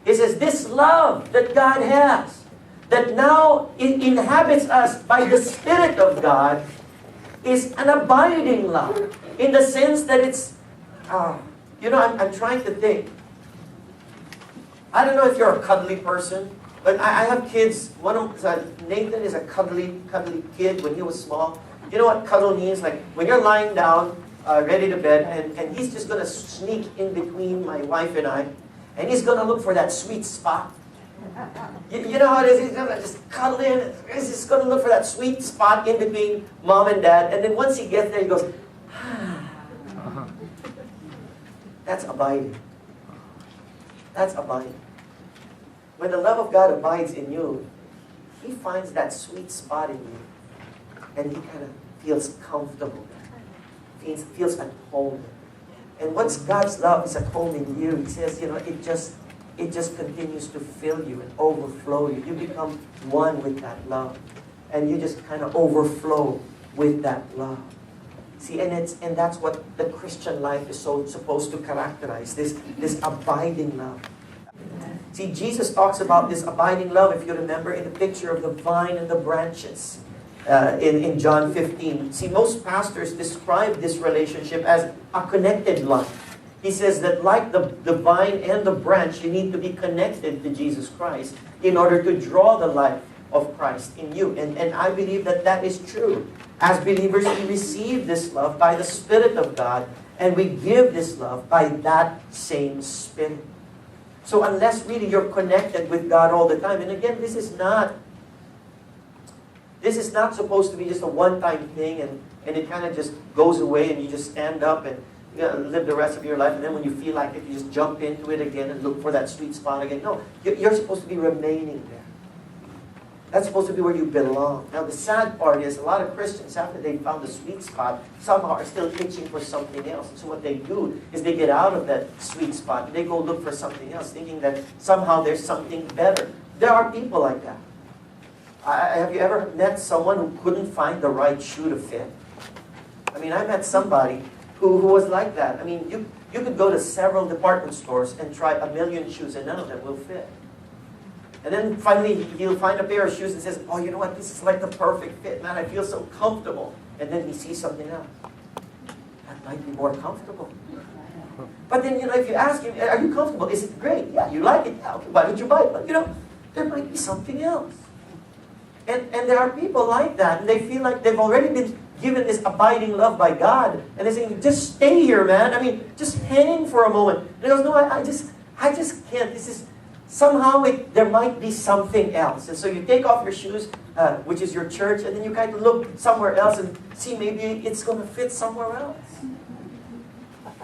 He says, this love that God has, that now inhabits us by the Spirit of God, is an abiding love. In the sense that it's, I'm trying to think. I don't know if you're a cuddly person, but I have kids. One of Nathan is a cuddly kid when he was small. You know what cuddle means? Like when you're lying down, ready to bed, and he's just going to sneak in between my wife and I, and he's going to look for that sweet spot. You know how it is? He's going to just cuddle in. He's just going to look for that sweet spot in between mom and dad, and then once he gets there, he goes, That's abiding. That's abiding. When the love of God abides in you, He finds that sweet spot in you, and He kind of feels comfortable. He feels at home. And once God's love is at home in you, He says, it just continues to fill you and overflow you. You become one with that love. And you just kind of overflow with that love. See, and that's what the Christian life is so supposed to characterize, this abiding love. See, Jesus talks about this abiding love, if you remember, in the picture of the vine and the branches in John 15. See, most pastors describe this relationship as a connected life. He says that like the vine and the branch, you need to be connected to Jesus Christ in order to draw the life of Christ in you. And I believe that is true. As believers, we receive this love by the Spirit of God, and we give this love by that same Spirit. So unless really you're connected with God all the time, and again, this is not supposed to be just a one-time thing, and it kind of just goes away, and you just stand up and live the rest of your life, and then when you feel like it, you just jump into it again and look for that sweet spot again. No, you're supposed to be remaining there. That's supposed to be where you belong. Now, the sad part is a lot of Christians, after they found the sweet spot, somehow are still itching for something else. And so what they do is they get out of that sweet spot and they go look for something else, thinking that somehow there's something better. There are people like that. Have you ever met someone who couldn't find the right shoe to fit? I mean, I met somebody who was like that. I mean, you could go to several department stores and try a million shoes and none of them will fit. And then finally, he'll find a pair of shoes and says, oh, you know what, this is like the perfect fit. Man, I feel so comfortable. And then he sees something else. That might be more comfortable. But then, if you ask him, are you comfortable? Is it great? Yeah, you like it? Yeah, okay, why don't you buy it? But, there might be something else. And there are people like that, and they feel like they've already been given this abiding love by God. And they're saying, just stay here, man. I mean, just hang for a moment. And he goes, no, I just can't. This is... Somehow there might be something else. And so you take off your shoes, which is your church, and then you kind of look somewhere else and see maybe it's going to fit somewhere else.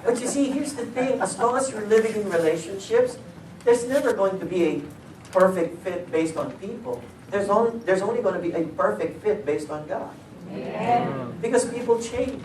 But you see, here's the thing. As long as you're living in relationships, there's never going to be a perfect fit based on people. There's only going to be a perfect fit based on God. Yeah. Because people change.